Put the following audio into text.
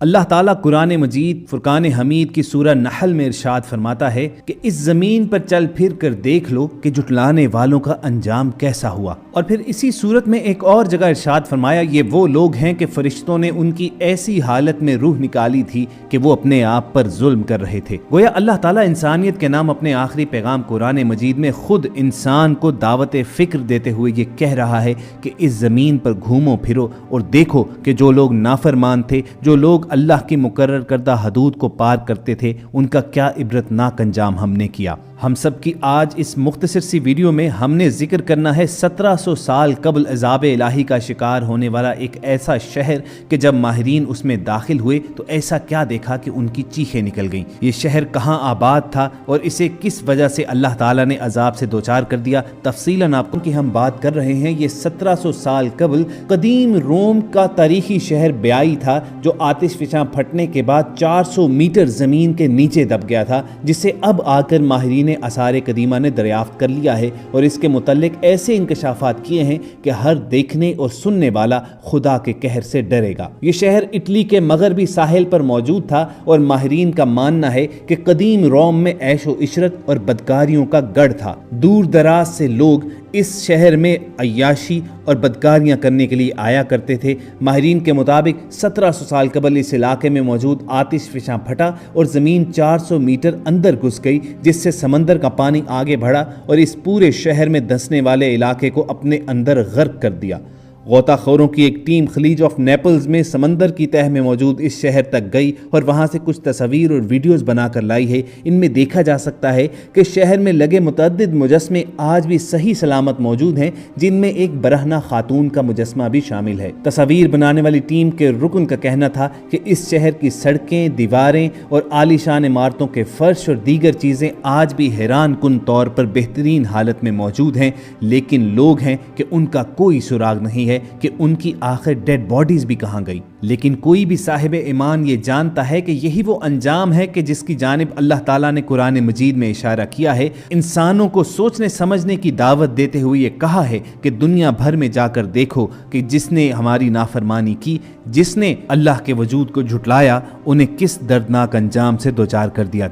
اللہ تعالیٰ قرآن مجید فرقان حمید کی سورہ نحل میں ارشاد فرماتا ہے کہ اس زمین پر چل پھر کر دیکھ لو کہ جھٹلانے والوں کا انجام کیسا ہوا۔ اور پھر اسی صورت میں ایک اور جگہ ارشاد فرمایا، یہ وہ لوگ ہیں کہ فرشتوں نے ان کی ایسی حالت میں روح نکالی تھی کہ وہ اپنے آپ پر ظلم کر رہے تھے۔ گویا اللہ تعالیٰ انسانیت کے نام اپنے آخری پیغام قرآن مجید میں خود انسان کو دعوت فکر دیتے ہوئے یہ کہہ رہا ہے کہ اس زمین پر گھومو پھرو اور دیکھو کہ جو لوگ نافرمان تھے، جو لوگ اللہ کی مقرر کردہ حدود کو پار کرتے تھے، ان کا کیا عبرتناک انجام ہم نے کیا۔ ہم سب کی آج اس مختصر سی ویڈیو میں ہم نے ذکر کرنا ہے 1700 سال قبل عذاب الہی کا شکار ہونے والا ایک ایسا شہر کہ جب ماہرین اس میں داخل ہوئے تو ایسا کیا دیکھا کہ ان کی چیخیں نکل گئیں۔ یہ شہر کہاں آباد تھا اور اسے کس وجہ سے اللہ تعالیٰ نے عذاب سے دوچار کر دیا، تفصیلاً آپ کو کہ ہم بات کر رہے ہیں۔ یہ 1700 سال قبل قدیم روم کا تاریخی شہر بیائی تھا، جو آتش فشاں پھٹنے کے بعد 400 میٹر زمین کے نیچے دب گیا تھا، جسے اب آ کر ماہرین آثار قدیمہ نے دریافت کر لیا ہے اور اس کے متعلق ایسے انکشافات کیے ہیں کہ ہر دیکھنے اور سننے والا خدا کے قہر سے ڈرے گا۔ یہ شہر اٹلی کے مغربی ساحل پر موجود تھا اور ماہرین کا ماننا ہے کہ قدیم روم میں عیش و عشرت اور بدکاریوں کا گڑھ تھا۔ دور دراز سے لوگ اس شہر میں عیاشی اور بدکاریاں کرنے کے لیے آیا کرتے تھے۔ ماہرین کے مطابق 1700 سال قبل اس علاقے میں موجود آتش فشاں پھٹا اور زمین 400 میٹر اندر گھس گئی، جس سے سمندر کا پانی آگے بڑھا اور اس پورے شہر میں دھنسنے والے علاقے کو اپنے اندر غرق کر دیا۔ غوطہ خوروں کی ایک ٹیم خلیج آف نیپلز میں سمندر کی تہہ میں موجود اس شہر تک گئی اور وہاں سے کچھ تصاویر اور ویڈیوز بنا کر لائی ہے۔ ان میں دیکھا جا سکتا ہے کہ شہر میں لگے متعدد مجسمے آج بھی صحیح سلامت موجود ہیں، جن میں ایک برہنہ خاتون کا مجسمہ بھی شامل ہے۔ تصاویر بنانے والی ٹیم کے رکن کا کہنا تھا کہ اس شہر کی سڑکیں، دیواریں اور عالیشان عمارتوں کے فرش اور دیگر چیزیں آج بھی حیران کن طور پر بہترین حالت میں موجود ہیں، لیکن لوگ ہیں کہ ان کا کوئی سراغ نہیں ہے کہ ان کی آخر ڈیڈ باڈیز بھی کہاں گئی۔ لیکن کوئی بھی صاحب ایمان یہ جانتا ہے کہ یہی وہ انجام ہے کہ جس کی جانب اللہ تعالیٰ نے قرآن مجید میں اشارہ کیا ہے۔ انسانوں کو سوچنے سمجھنے کی دعوت دیتے ہوئے یہ کہا ہے کہ دنیا بھر میں جا کر دیکھو کہ جس نے ہماری نافرمانی کی، جس نے اللہ کے وجود کو جھٹلایا، انہیں کس دردناک انجام سے دوچار کر دیا۔